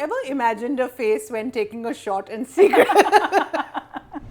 ever imagined a face when taking a shot in secret?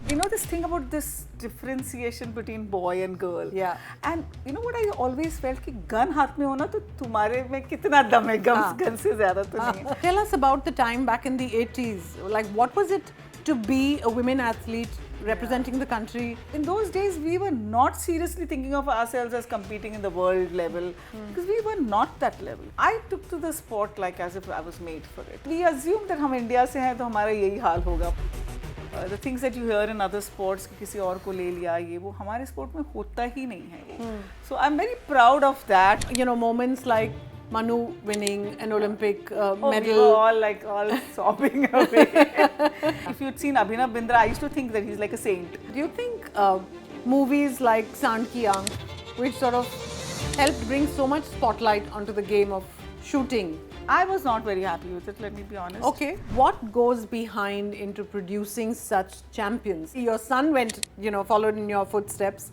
You know this thing about this differentiation between boy and girl. Yeah. And you know what I always felt कि gun हाथ में होना तो तुम्हारे में कितना दम है gun से ज़्यादा तो नहीं है. Tell us about the time back in the 80s. Like, what was it to be a women athlete representing the country? In those days, we were not seriously thinking of ourselves as competing in the world level because we were not that level. I took to the sport like as if I was made for it. We assumed that हम India से हैं तो हमारा यही हाल होगा. The things that you hear in other sports कि किसी और को ले लिया ये वो हमारे sport में होता ही नहीं है. So I'm very proud of that. You know, moments like Manu winning an Olympic medal. We were all sobbing away. If you'd seen Abhinav Bindra, I used to think that he's like a saint. Do you think movies like Saand Ki Aankh, which sort of helped bring so much spotlight onto the game of shooting? I was not very happy with it, let me be honest. Okay. What goes behind into producing such champions? Your son went, followed in your footsteps.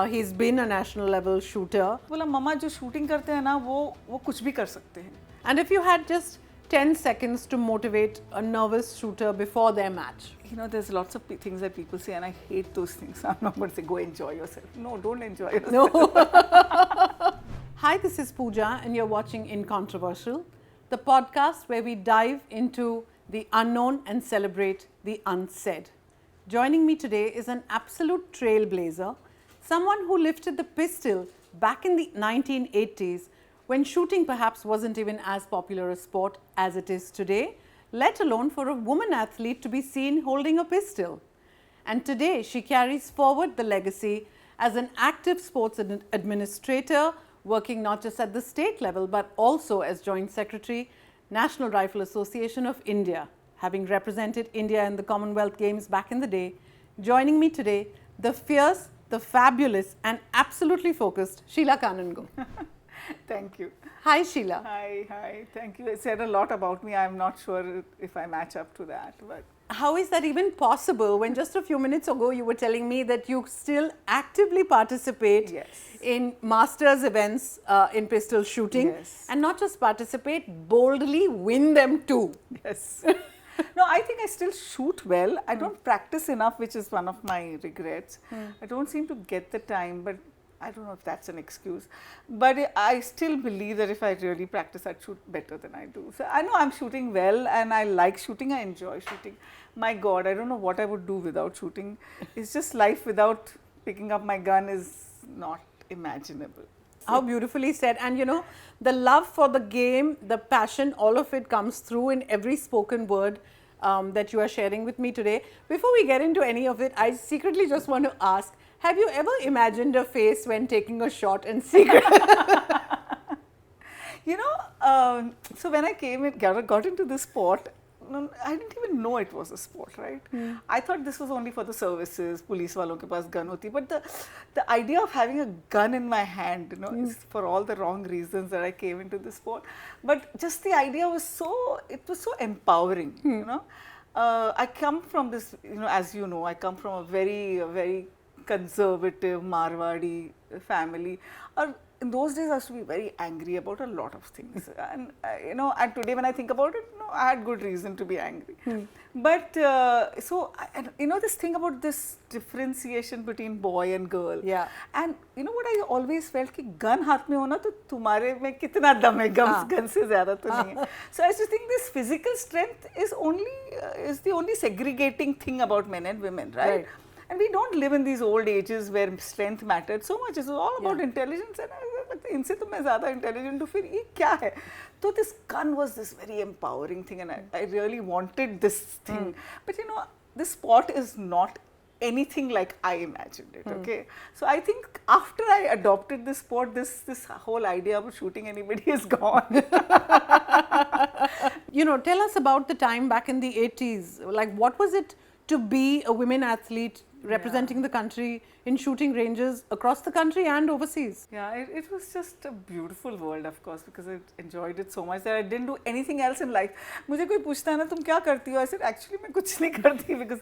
He's been a national level shooter. बोला मम्मा जो shooting करते हैं ना वो कुछ भी कर सकते हैं. And if you had just 10 seconds to motivate a nervous shooter before their match? You know, there's lots of things that people say and I hate those things. I'm not going to say go enjoy yourself. No, don't enjoy yourself. No. Hi, this is Pooja and you're watching InControversial, the podcast where we dive into the unknown and celebrate the unsaid. Joining me today is an absolute trailblazer, someone who lifted the pistol back in the 1980s when shooting perhaps wasn't even as popular a sport as it is today, let alone for a woman athlete to be seen holding a pistol. And today she carries forward the legacy as an active sports administrator, working not just at the state level but also as Joint Secretary, National Rifle Association of India, having represented India in the Commonwealth Games back in the day. Joining me today, the fierce, the fabulous and absolutely focused Sheila Kanungo. Thank you. Hi Sheila. Hi. Thank you. It said a lot about me. I'm not sure if I match up to that. But how is that even possible when just a few minutes ago you were telling me that you still actively participate in masters events in pistol shooting and not just participate, boldly win them too? Yes. No, I think I still shoot well. I don't practice enough, which is one of my regrets. I don't seem to get the time, but I don't know if that's an excuse. But I still believe that if I really practice, I'd shoot better than I do. So I know I'm shooting well and I like shooting. I enjoy shooting. My God, I don't know what I would do without shooting. It's just life without picking up my gun is not imaginable. How beautifully said. And you know, the love for the game, the passion, all of it comes through in every spoken word that you are sharing with me today. Before we get into any of it, I secretly just want to ask, have you ever imagined a face when taking a shot in secret? You know, so when I got into this sport, I didn't even know it was a sport, right? I thought this was only for the services, police walon ke paas gun hoti. But the idea of having a gun in my hand, is for all the wrong reasons that I came into this sport. But just the idea was so empowering, you know. I come from this, as you know, I come from a very conservative Marwari family. In those days, I used to be very angry about a lot of things. And, and today when I think about it, I had good reason to be angry. But, this thing about this differentiation between boy and girl. Yeah. And you know what I always felt कि gun हाथ में होना तो तुम्हारे में कितना दम है gun से ज़्यादा तो नहीं है. So I used to think this physical strength is the only segregating thing about men and women, right? And we don't live in these old ages where strength mattered so much. It's all about intelligence. And इनसे तो मैं ज़्यादा intelligent हूँ फिर ये क्या है? So this gun was this very empowering thing, and I really wanted this thing. But this sport is not anything like I imagined it. Okay, so I think after I adopted this sport, this whole idea of shooting anybody is gone. Tell us about the time back in the 80s. Like, what was it to be a women athlete representing the country in shooting ranges across the country and overseas. Yeah, it was just a beautiful world, of course, because I enjoyed it so much that I didn't do anything else in life. मुझे कोई पूछता है ना तुम क्या करती हो? I said actually मैं कुछ नहीं करती because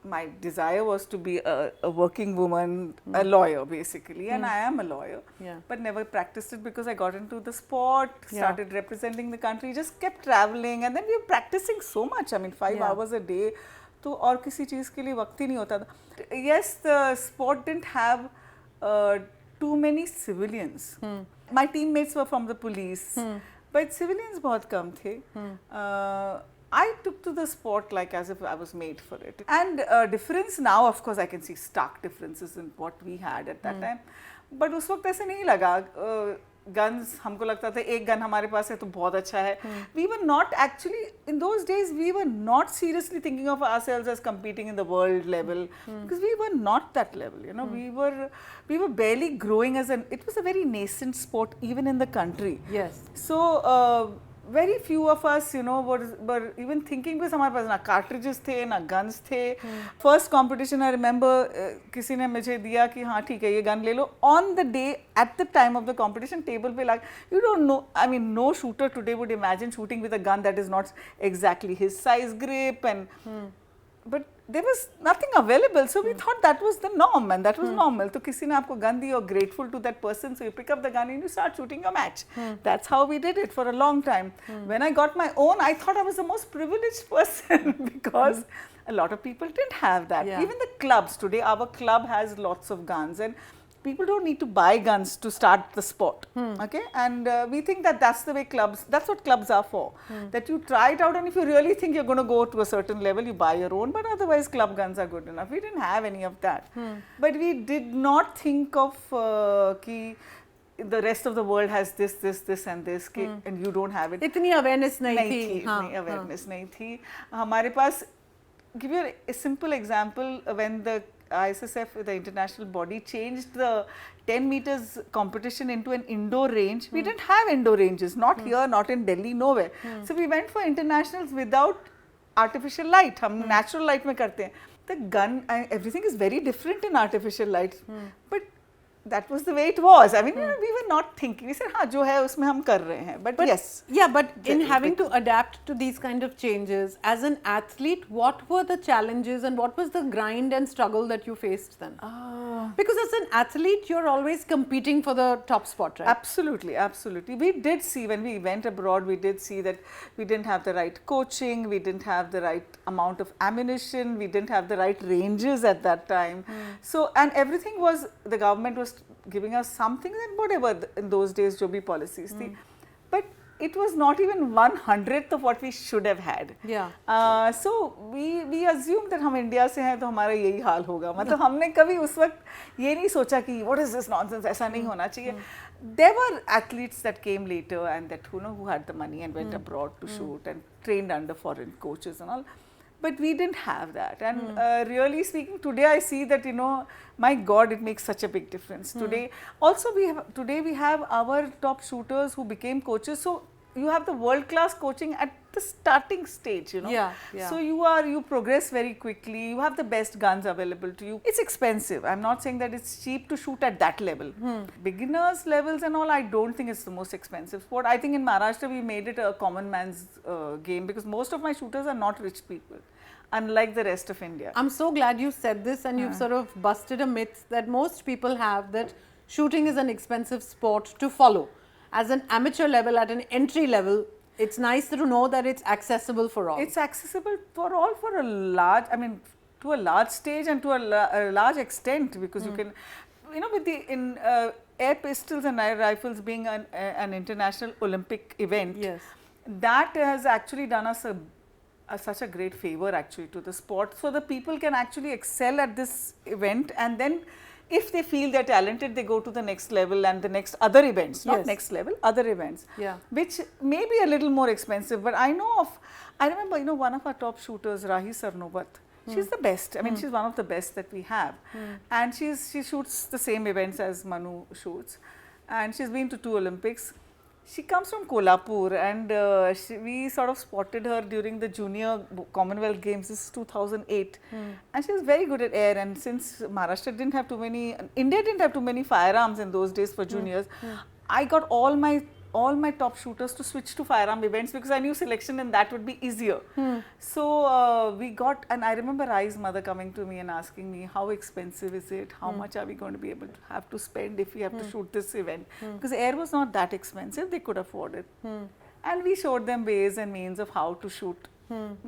my desire was to be a working woman, a lawyer basically, and I am a lawyer, but never practiced it because I got into the sport, started representing the country, just kept traveling, and then we were practicing so much. I mean, 5 hours a day. तो और किसी चीज़ के लिए वक्त ही नहीं होता था. Yes, the sport didn't have too many civilians. My teammates were from the police, but civilians बहुत कम थे. I took to the sport like as if I was made for it. And difference now, of course, I can see stark differences in what we had at that time. But उस वक्त ऐसे नहीं लगा. Guns, हमको लगता था एक gun हमारे पास है तो बहुत अच्छा है. We were not actually, in those days, we were not seriously thinking of ourselves as competing in the world level because we were not that level, you know. We were barely growing as it was a very nascent sport even in the country. Yes. So, very few of us, you know, were even thinking because हमारे पास ना cartridges थे, ना guns थे. First competition I remember, किसी ने मुझे दिया कि हाँ ठीक है ये gun ले लो. On the day, at the time of the competition, table पे like, you don't know, I mean, no shooter today would imagine shooting with a gun that is not exactly his size grip and, but there was nothing available, so we thought that was the norm and that was normal. So किसी ने आपको gun the, you're grateful to that person, so you pick up the gun and you start shooting your match. That's how we did it for a long time. When I got my own, I thought I was the most privileged person because a lot of people didn't have that. Even the clubs today, our club has lots of guns and people don't need to buy guns to start the sport, okay? And we think that that's the way that's what clubs are for. That you try it out and if you really think you're going to go to a certain level, you buy your own, but otherwise club guns are good enough. We didn't have any of that. But we did not think of ki the rest of the world has this and this, and you don't have it. इतनी awareness नहीं थी. इतनी awareness नहीं थी. हमारे पास, give you a simple example, when the ISSF, the international body, changed the 10 meters competition into an indoor range. We didn't have indoor ranges, not here, not in Delhi, nowhere. So we went for internationals without artificial light. हम natural light में करते हैं. The gun, everything is very different in artificial light. But that was the way it was. I mean, we were not thinking. We said, हाँ जो है उसमें हम कर रहे हैं. But yes. Yeah, but in having to adapt to these kind of changes, as an athlete, what were the challenges and what was the grind and struggle that you faced then? Because as an athlete, you're always competing for the top spot, right? Absolutely, absolutely. We did see, when we went abroad, we did see that we didn't have the right coaching, we didn't have the right amount of ammunition, we didn't have the right ranges at that time. So, and everything was, the government was giving us something and whatever in those days jo bhi policies thi, but it was not even 1/100th of what we should have had. Yeah. So we assumed that हम India से हैं तो हमारा यही हाल होगा. मतलब हमने कभी उस वक्त ये नहीं सोचा कि what is this nonsense, ऐसा नहीं होना चाहिए. There were athletes that came later and that who had the money and went abroad to shoot and trained under foreign coaches and all. But we didn't have that, and really speaking, today I see that, you know, my God, it makes such a big difference. Today, also today we have our top shooters who became coaches. So you have the world-class coaching at the starting stage, you know. Yeah, yeah. So you progress very quickly. You have the best guns available to you. It's expensive. I'm not saying that it's cheap to shoot at that level. Beginners levels and all, I don't think it's the most expensive sport. I think in Maharashtra we made it a common man's game because most of my shooters are not rich people, unlike the rest of India. I'm so glad you said this and you've sort of busted a myth that most people have, that shooting is an expensive sport to follow. As an amateur level, at an entry level, it's nice to know that it's accessible for all. It's accessible for all for a large, I mean, to a large stage and to a large extent, because you can, you know, with the air pistols and air rifles being an international Olympic event, yes, that has actually done us such a great favor actually to the sport. So the people can actually excel at this event, and then if they feel they're talented, they go to the next level and the next other events, not next level, other events, which may be a little more expensive. But I remember, you know, one of our top shooters, Rahi Sarnobat, she's the best. I mean, she's one of the best that we have. And she shoots the same events as Manu shoots. And she's been to 2 Olympics. She comes from Kolhapur, and we sort of spotted her during the Junior Commonwealth Games. This is 2008, and she was very good at air. And since Maharashtra didn't have too many, India didn't have too many firearms in those days for juniors, I got all my top shooters to switch to firearm events because I knew selection and that would be easier. So we got, and I remember Rai's mother coming to me and asking me, how expensive is it? How much are we going to be able to have to spend if we have to shoot this event? Because air was not that expensive, they could afford it. And we showed them ways and means of how to shoot,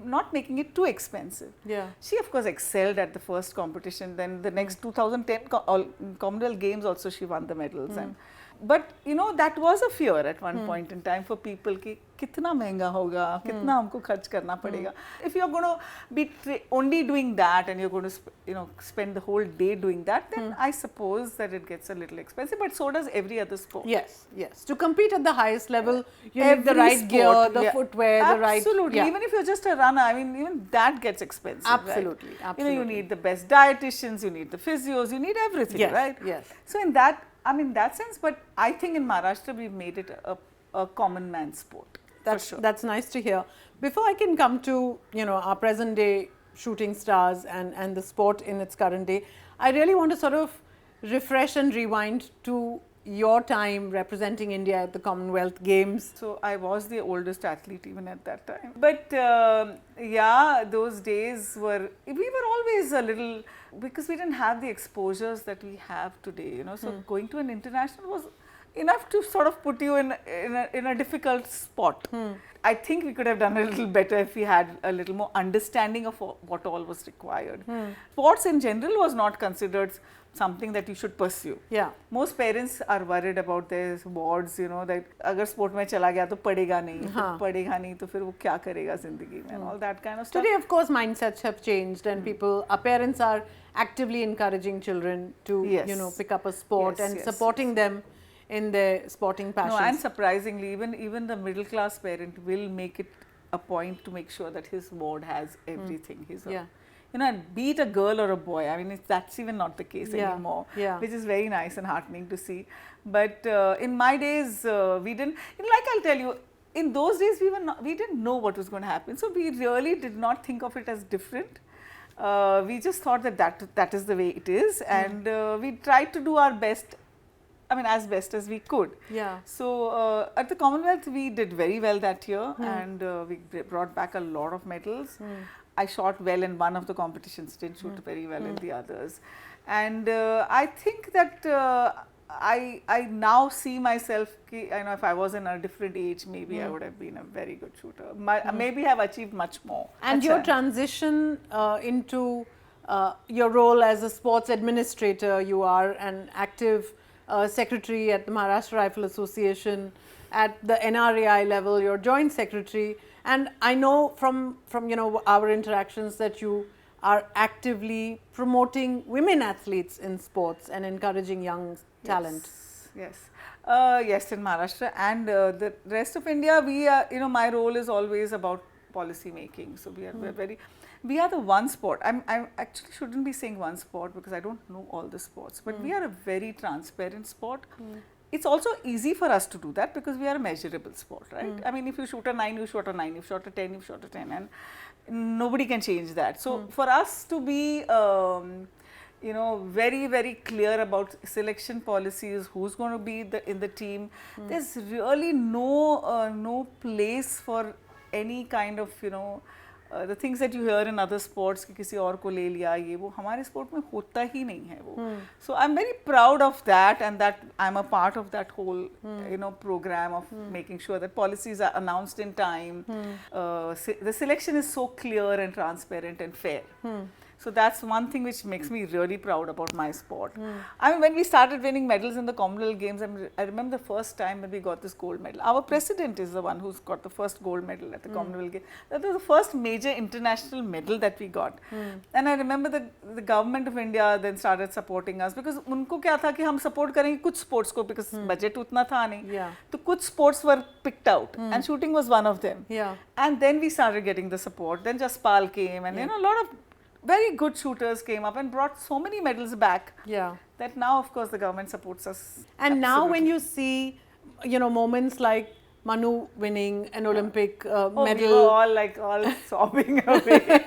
not making it too expensive. She of course excelled at the first competition. Then the next 2010 Commonwealth Games also she won the medals. And but you know, that was a fear at one point in time for people कि कितना महंगा होगा, कितना हमको खर्च करना पड़ेगा. If you're going to be only doing that and you're going to spend the whole day doing that, then I suppose that it gets a little expensive. But so does every other sport. Yes. To compete at the highest level, you need the right gear, the footwear, the right. Absolutely. Even if you're just a runner, I mean, even that gets expensive. Absolutely. Right? You know, you need the best dietitians, you need the physios, you need everything, right? Yes. So in that, I mean, that sense, but I think in Maharashtra we've made it a common man sport. That's nice to hear. Before I can come to our present day shooting stars and the sport in its current day, I really want to sort of refresh and rewind to your time representing India at the Commonwealth Games. So I was the oldest athlete even at that time. But yeah, those days we were always a little, because we didn't have the exposures that we have today, so going to an international was enough to sort of put you in a difficult spot. I think we could have done a little better if we had a little more understanding of what all was required. Sports in general was not considered something that you should pursue. Most parents are worried about their wards, that agar sport mein chala gaya to padega nahi to fir wo kya karega zindagi mein, and all that kind of stuff. Today of course mindsets have changed and our parents are actively encouraging children to pick up a sport and supporting them in their sporting passions. No, and surprisingly, even the middle class parent will make it a point to make sure that his ward has everything. And be it a girl or a boy, I mean, that's even not the case anymore, which is very nice and heartening to see. But in my days, we didn't, like I'll tell you, in those days we didn't know what was going to happen. So we really did not think of it as different. We just thought that is the way it is, and we tried to do our best. I mean, as best as we could. So at the Commonwealth, we did very well that year, and we brought back a lot of medals. I shot well in one of the competitions, didn't shoot very well in the others. And I think that I now see myself, if I was in a different age, maybe I would have been a very good shooter. Maybe have achieved much more. And your transition into your role as a sports administrator, you are an active secretary at the Maharashtra Rifle Association, at the NRAI level, you're joint secretary, and I know from our interactions that you are actively promoting women athletes in sports and encouraging young talent. Yes, in Maharashtra and the rest of India, we are, my role is always about policy making. So we are the one sport. I actually shouldn't be saying one sport because I don't know all the sports, but we are a very transparent sport. It's also easy for us to do that because we are a measurable sport, right? I mean, if you shoot a 9, you shot a 9. If you shot a 10, you shot a 10, and nobody can change that. So for us to be, very, very clear about selection policies, who's going to be in the team, there's really no place for any kind of, the things that you hear in other sports कि किसी और को ले लिया ये वो हमारे sport में होता ही नहीं है वो. So I'm very proud of that, and that I'm a part of that whole program of making sure that policies are announced in time. The selection is so clear and transparent and fair. So that's one thing which makes me really proud about my sport. I mean, when we started winning medals in the Commonwealth Games, I remember the first time when we got this gold medal. Our president is the one who's got the first gold medal at the Commonwealth Games. That was the first major international medal that we got. And I remember the government of India then started supporting us because उनको क्या था कि हम support करेंगे कुछ sports को because budget उतना था नहीं. तो कुछ sports were picked out and shooting was one of them. And then we started getting the support. Then Jaspal came, and a lot of very good shooters came up and brought so many medals back that now of course the government supports us. And now when you see moments like Manu winning an Olympic Oh, medal. we were all sobbing away.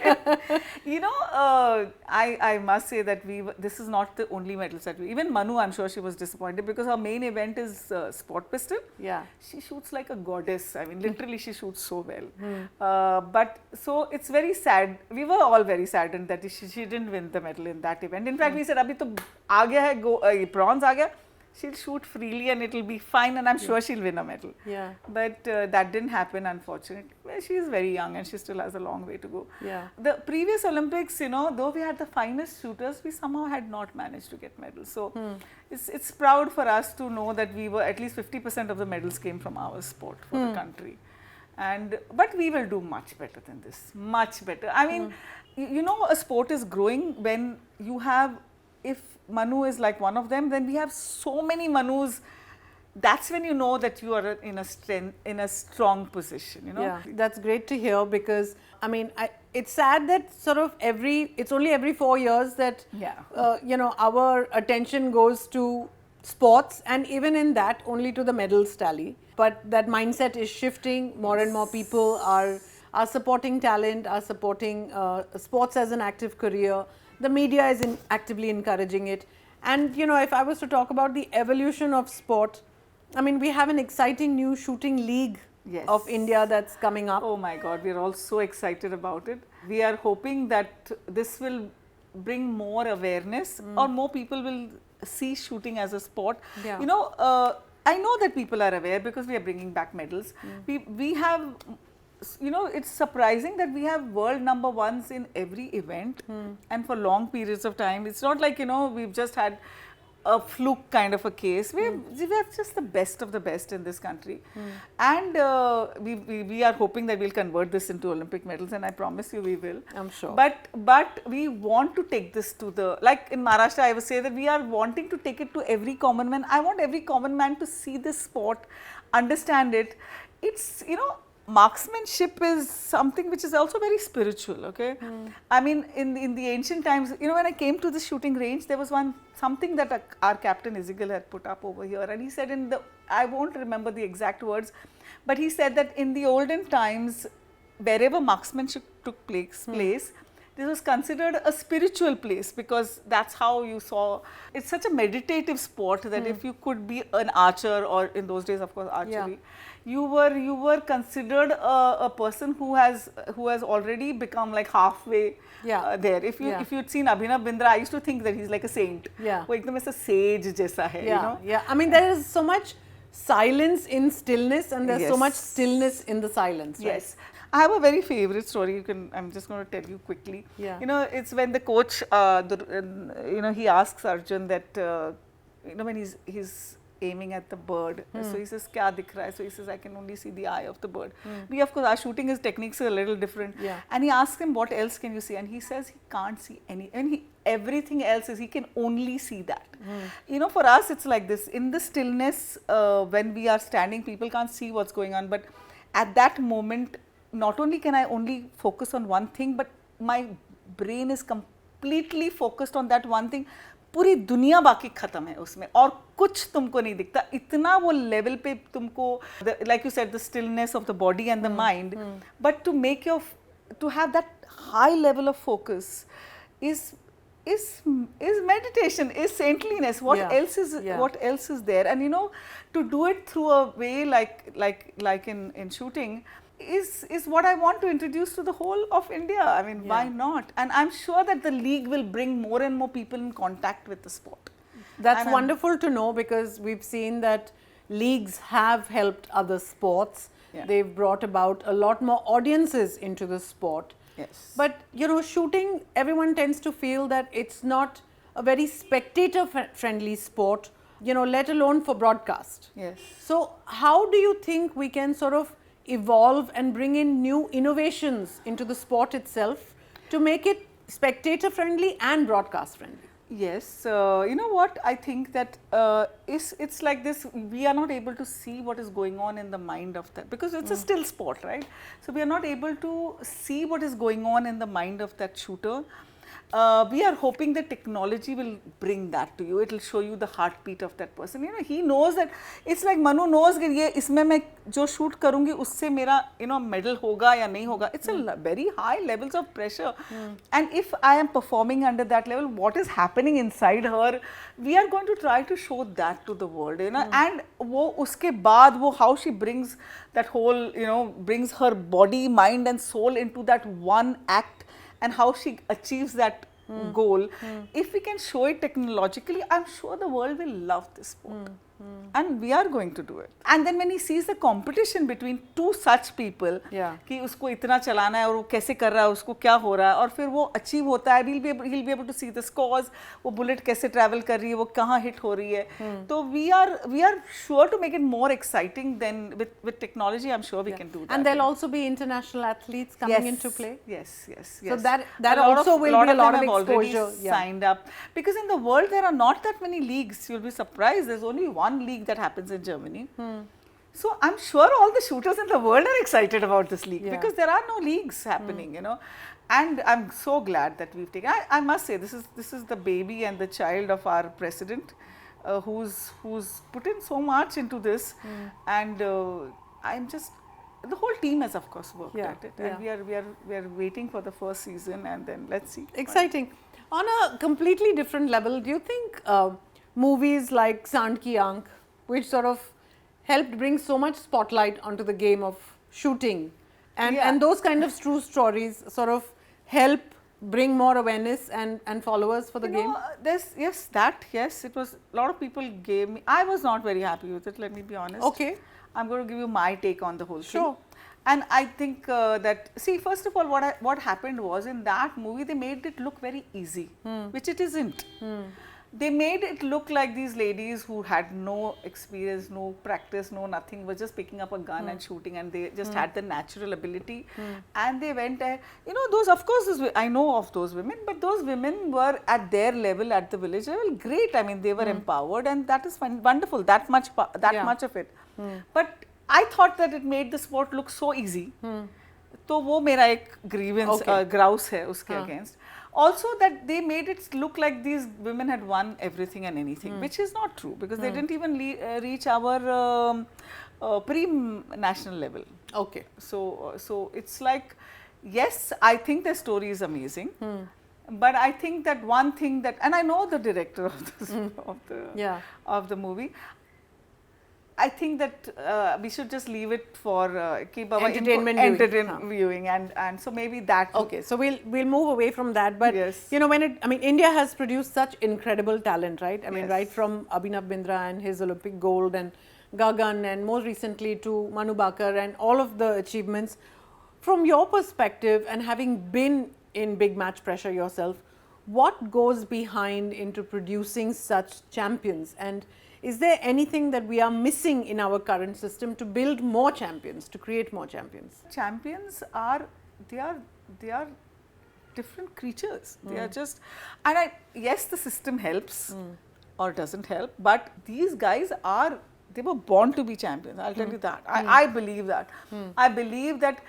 I must say that this is not the only medals that even Manu, I'm sure she was disappointed because her main event is sport pistol. Yeah. She shoots like a goddess. I mean, literally, she shoots so well. But so it's very sad. We were all very saddened that she didn't win the medal in that event. In fact, we said, "Abhi to aa gaya hai, bronze aa gaya. She'll shoot freely and it'll be fine, and I'm sure she'll win a medal." Yeah. But that didn't happen, unfortunately. Well, she is very young and she still has a long way to go. Yeah. The previous Olympics, though we had the finest shooters, we somehow had not managed to get medals. So it's proud for us to know that we were at least 50% of the medals came from our sport for the country. But we will do much better than this, much better. I mean, a sport is growing when you have, if Manu is like one of them, then we have so many Manus. That's when you know that you are in a strong position. Yeah, that's great to hear because I mean, it's sad that sort of it's only every 4 years that our attention goes to sports, and even in that only to the medals tally. But that mindset is shifting. More and more people are supporting talent, are supporting sports as an active career. The media is actively encouraging it. And if I was to talk about the evolution of sport, I mean, we have an exciting new shooting league of India that's coming up. Oh my God, we're all so excited about it. We are hoping that this will bring more awareness or more people will see shooting as a sport. Yeah. I know that people are aware because we are bringing back medals. We have, it's surprising that we have world number ones in every event and for long periods of time. It's not like, we've just had a fluke kind of a case. We have just the best of the best in this country. And we are hoping that we'll convert this into Olympic medals, and I promise you we will. I'm sure. But we want to take this to like in Maharashtra, I would say that we are wanting to take it to every common man. I want every common man to see this sport, understand it. It's, marksmanship is something which is also very spiritual, okay? I mean, in the ancient times, when I came to the shooting range, there was something that our captain Izigal had put up over here, and he said I won't remember the exact words, but he said that in the olden times, wherever marksmanship took place, this was considered a spiritual place because that's how you saw. It's such a meditative sport that if you could be an archer, or in those days, of course, archery, you were considered a person who has already become like halfway there. If you'd seen Abhinav Bindra, I used to think that he's like a saint. Yeah. वो एकदम ऐसा sage जैसा है, Yeah. I mean, there is so much silence in stillness, and there's so much stillness in the silence. Right? Yes. I have a very favorite story. I'm just going to tell you quickly. Yeah. It's when the coach, he asks Arjun that, when he's aiming at the bird. So he says, "Kya dikh raha hai?" So he says, "I can only see the eye of the bird." We, of course, our shooting techniques are a little different. Yeah. And he asks him, "What else can you see?" And he says he can't see any. And everything else he can only see that. For us, it's like this. In the stillness, when we are standing, people can't see what's going on. But at that moment, not only can I only focus on one thing, but my brain is completely focused on that one thing. पूरी दुनिया बाकी खत्म है उसमें और कुछ तुमको नहीं दिखता इतना वो लेवल पे तुमको like you said the stillness of the body and the mind but to have that high level of focus is meditation, is saintliness. What else is there? And to do it through a way like in shooting is what I want to introduce to the whole of India. I mean, why not? And I'm sure that the league will bring more and more people in contact with the sport. That's wonderful to know because we've seen that leagues have helped other sports. Yeah. They've brought about a lot more audiences into the sport. Yes. But, shooting, everyone tends to feel that it's not a very spectator-friendly sport, let alone for broadcast. Yes. So, how do you think we can sort of evolve and bring in new innovations into the sport itself to make it spectator friendly and broadcast friendly? Yes, you know what, I think that it's like this, we are not able to see what is going on in the mind of that because it's a still sport, right? So we are not able to see what is going on in the mind of that shooter. we are hoping that technology will bring that to you. It will show you the heartbeat of that person. You know, he knows that it's like Manu knows that ये इसमें मैं जो shoot करूँगी उससे मेरा medal होगा या नहीं होगा. It's a very high levels of pressure. And if I am performing under that level, what is happening inside her, we are going to try to show that to the world. You know, and वो उसके बाद वो how she brings that whole brings her body, mind and soul into that one act, and how she achieves that goal. If we can show it technologically, I'm sure the world will love this sport. And we are going to do it. And then when he sees the competition between two such people, कि उसको इतना चलाना है और वो कैसे कर रहा है, उसको क्या हो रहा है, और फिर वो अचीव होता है, he'll be able to see the scores, वो बुलेट कैसे ट्रैवल कर रही है, वो कहाँ हिट हो रही है. तो we are sure to make it more exciting. Than with technology, I'm sure we can do that. And there'll also be international athletes coming into play. Yes. So that also will be a lot of exposure. Signed up, because in the world there are not that many leagues. You'll be surprised. There's only one league that happens in Germany. So I'm sure all the shooters in the world are excited about this league, because there are no leagues happening, And I'm so glad that we've taken. I must say, this is the baby and the child of our president, who's put in so much into this, and I'm just. The whole team has, of course, worked at it, and we are waiting for the first season, and then let's see. Exciting. On a completely different level, do you think movies like Saand Ki Aankh, which sort of helped bring so much spotlight onto the game of shooting, and those kind of true stories sort of help bring more awareness and followers for the game? Yes, it was, a lot of people gave me, I was not very happy with it, let me be honest. Okay. I'm going to give you my take on the whole thing. Sure. And I think that, see, first of all, what happened was, in that movie, they made it look very easy, which it isn't. They made it look like these ladies who had no experience, no practice, no nothing, were just picking up a gun and shooting, and they just had the natural ability. And they went, those, of course, I know of those women, but those women were at their level, at the village level, great. I mean, they were empowered, and that is wonderful, that much of it. But I thought that it made the sport look so easy. तो वो मेरा एक grievance, grouse है उसके against. Also, that they made it look like these women had won everything and anything, which is not true, because they didn't even reach our pre-national level. Okay. So it's like, yes, I think the story is amazing. But I think that one thing that, and I know the director of this, of the movie, I think that we should just leave it for entertainment viewing, and so maybe that. Okay, so we'll move away from that, but India has produced such incredible talent, right? I mean, right from Abhinav Bindra and his Olympic gold, and Gagan, and more recently to Manu Bakar, and all of the achievements. From your perspective, and having been in big match pressure yourself, what goes behind into producing such champions, and is there anything that we are missing in our current system to build more champions, to create more champions? Champions are different creatures. They are just, and yes, the system helps or doesn't help, but these guys they were born to be champions. I'll tell you that. I believe that. I believe that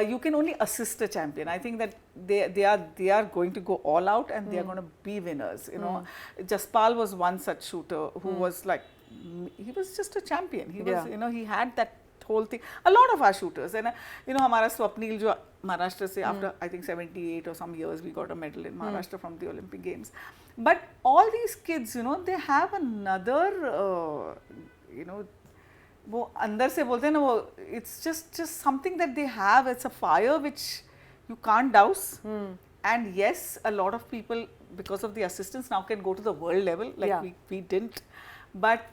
you can only assist a champion. I think that they are going to go all out, and they are going to be winners. Jaspal was one such shooter who was like, he was just a champion. He was, he had that whole thing. A lot of our shooters, and हमारा Swapnil जो Maharashtra से, after I think 78 or some years, we got a medal in Maharashtra from the Olympic Games. But all these kids, they have another, वो अंदर से बोलते हैं ना, वो it's just something that they have. It's a fire which you can't douse. And yes, a lot of people, because of the assistance, now can go to the world level, like we didn't. But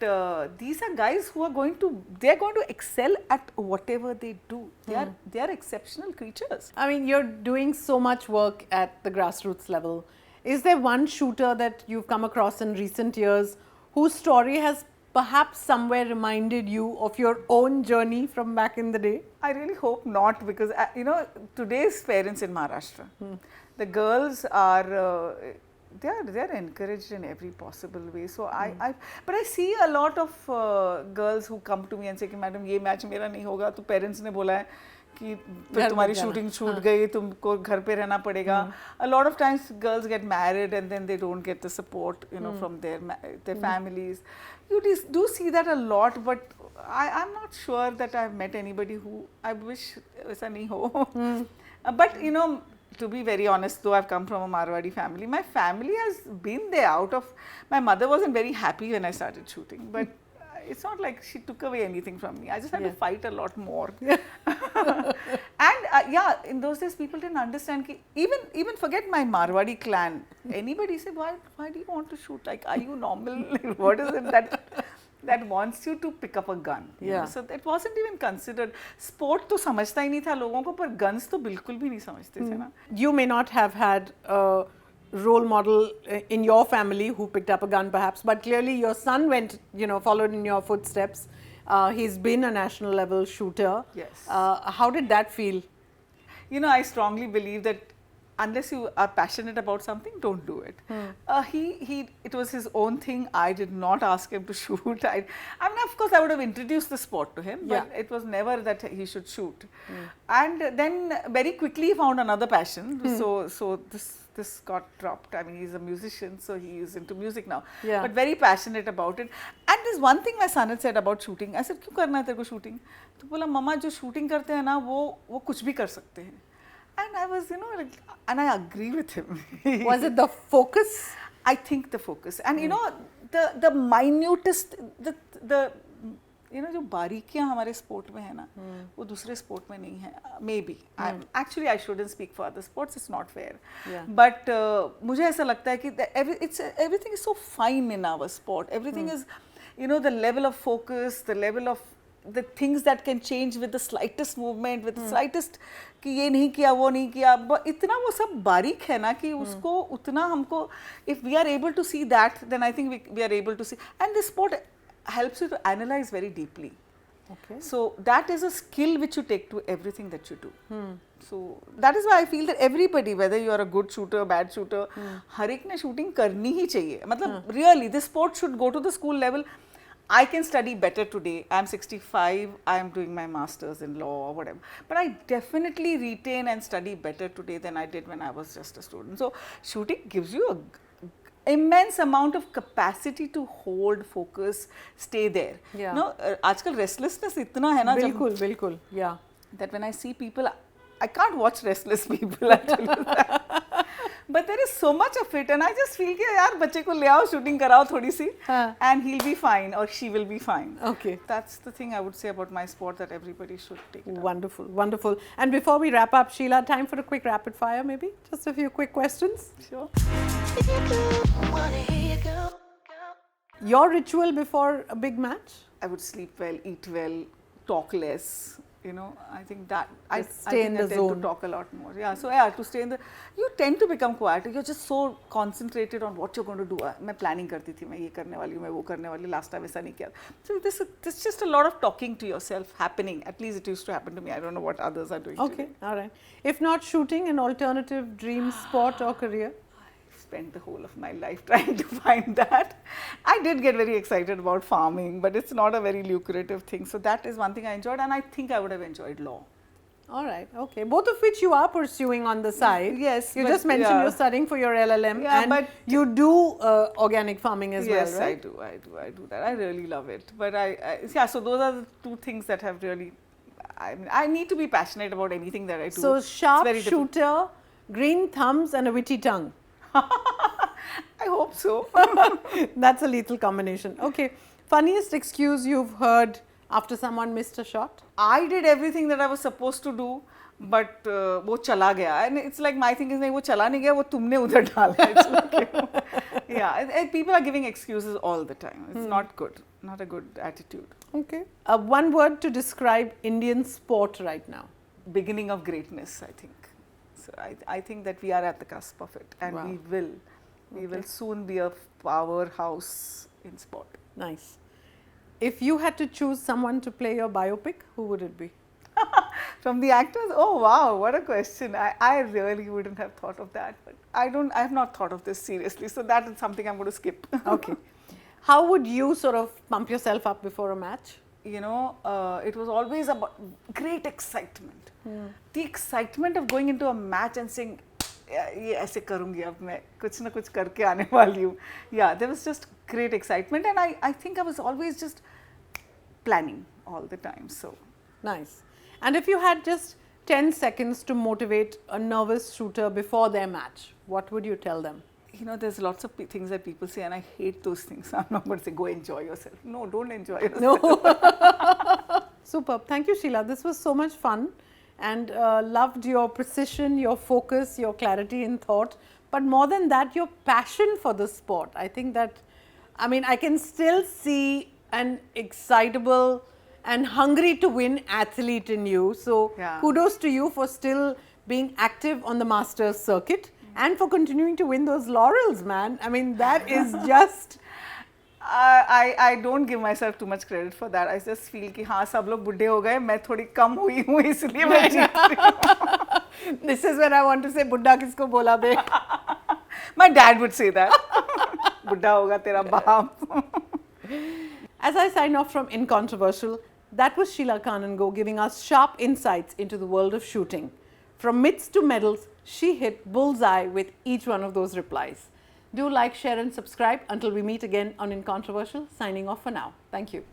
these are guys who are going to excel at whatever they do. They are exceptional creatures. I mean, you're doing so much work at the grassroots level. Is there one shooter that you've come across in recent years whose story has perhaps somewhere reminded you of your own journey from back in the day? I really hope not, because today's parents in Maharashtra, the girls are they are encouraged in every possible way. So but I see a lot of girls who come to me and say कि madam ये match मेरा नहीं होगा, तो parents ने बोला है कि फिर तुम्हारी शूटिंग छूट गई, तुमको घर पे रहना पड़ेगा. A lot of times girls get married and then they don't get the support, you know, from their families. You do see that a lot, but I'm not sure that I've met anybody who I wish ऐसा नहीं हो. But you know, to be very honest, though I've come from a Marwari family, my family has been there out of. My mother wasn't very happy when I started shooting, but it's not like she took away anything from me. I just had to fight a lot more. And yeah, in those days people didn't understand ki even forget my Marwari clan. Anybody say, why do you want to shoot? Like, are you normal? What is it that wants you to pick up a gun? You know? So it wasn't even considered. Sport तो समझता ही नहीं था लोगों को, पर guns तो बिल्कुल भी नहीं समझते थे ना. You may not have had a role model in your family who picked up a gun perhaps, but clearly your son went, you know, followed in your footsteps. He's been a national level shooter. Yes. How did that feel? You know, I strongly believe that unless you are passionate about something, don't do it. It was his own thing. I did not ask him to shoot. I mean, of course, I would have introduced the sport to him, but it was never that he should shoot. And then very quickly he found another passion. So this got dropped. I mean, he's a musician, so he is into music now. But very passionate about it. And there's one thing my son had said about shooting. I said, क्यों करना है तेरे को shooting? तो बोला, मम्मा जो shooting करते हैं ना, वो कुछ भी कर सकते हैं. And I was, you know, like, and I agree with him. Was it the focus? I think the focus. And you know, the minutest, the you know, जो बारीकियाँ हमारे sport में है ना, वो दूसरे sport में नहीं है. Maybe. Actually, I shouldn't speak for other sports. It's not fair. But मुझे ऐसा लगता है कि everything is so fine in our sport. Everything is, you know, the level of focus, the level of the things that can change with the slightest movement, with the slightest कि ये नहीं किया वो नहीं किया, इतना वो सब बारीक है ना कि उसको उतना हमको, if we are able to see that, then I think we are able to see, and this sport helps you to analyze very deeply. Okay. So that is a skill which you take to everything that you do. So that is why I feel that everybody, whether you are a good shooter, bad shooter, हर एक ने shooting करनी ही चाहिए. मतलब really, this sport should go to the school level. I can study better today. I'm 65, I'm doing my master's in law or whatever. But I definitely retain and study better today than I did when I was just a student. So shooting gives you an immense amount of capacity to hold, focus, stay there. Yeah. No, आजकल restlessness इतना है ना. बिल्कुल, yeah. That when I see people, I can't watch restless people, I tell you that. But there is so much of it, and I just feel कि यार बच्चे को ले आओ, shooting कराओ थोड़ी सी, and he'll be fine or she will be fine. Okay. That's the thing I would say about my sport, that everybody should take it up. Wonderful, wonderful. And before we wrap up, Sheila, time for a quick rapid fire maybe? Just a few quick questions. Sure. Your ritual before a big match? I would sleep well, eat well, talk less. You know, I think that I tend to talk a lot more. Yeah, so yeah, to stay in the, you tend to become quiet. You're just so concentrated on what you're going to do. मैं planning करती थी, मैं ये करने वाली हूँ, मैं वो करने वाली, last time ऐसा नहीं किया. So this just a lot of talking to yourself happening. At least it used to happen to me. I don't know what others are doing. Okay, all right. If not shooting, an alternative dream sport or career? Spent the whole of my life trying to find that. I did get very excited about farming, but it's not a very lucrative thing. So that is one thing I enjoyed, and I think I would have enjoyed law. All right, okay. Both of which you are pursuing on the side. Yes. You just mentioned you're studying for your LLM, and you do organic farming as well, right? Yes, I do that. I really love it. But yeah, so those are the two things that have really, I need to be passionate about anything that I do. So sharp shooter, green thumbs and a witty tongue. I hope so. That's a lethal combination. Okay. Funniest excuse you've heard after someone missed a shot? I did everything that I was supposed to do, but वो चला गया. And it's like my thing is नहीं वो चला नहीं गया, वो तुमने उधर डाला. It's okay. Yeah, people are giving excuses all the time. It's not good. Not a good attitude. Okay. One word to describe Indian sport right now. Beginning of greatness, I think. So I think that we are at the cusp of it, and we will soon be a powerhouse in sport. Nice. If you had to choose someone to play your biopic, who would it be? From the actors? Oh wow, what a question. I really wouldn't have thought of that, but I have not thought of this seriously, so that is something I'm going to skip. Okay. How would you sort of pump yourself up before a match? it was always about great excitement. The excitement of going into a match and saying, ये ऐसे करूँगी अब मैं कुछ ना कुछ करके आने वाली हूँ. Yeah, there was just great excitement, and I think I was always just planning all the time. So nice. And if you had just 10 seconds to motivate a nervous shooter before their match, what would you tell them? There's lots of things that people say, and I hate those things. I'm not going to say, go enjoy yourself. No, don't enjoy yourself. No. Superb. Thank you, Sheila. This was so much fun, and loved your precision, your focus, your clarity in thought. But more than that, your passion for the sport. I think that, I can still see an excitable and hungry to win athlete in you. So kudos to you for still being active on the Masters circuit. And for continuing to win those laurels, man. That is just... I don't give myself too much credit for that. I just feel कि हाँ सब लोग बुढ़े हो गए, मैं थोड़ी कम हुई हूँ इसलिए मैं जीत रही हूँ. This is when I want to say बुढ़ा किसको बोला बे? My dad would say that. बुढ़ा होगा तेरा बाप. As I sign off from InControversial, that was Sheila Kanungo giving us sharp insights into the world of shooting. From myths to medals, she hit bullseye with each one of those replies. Do like, share and subscribe until we meet again on InControversial. Signing off for now. Thank you.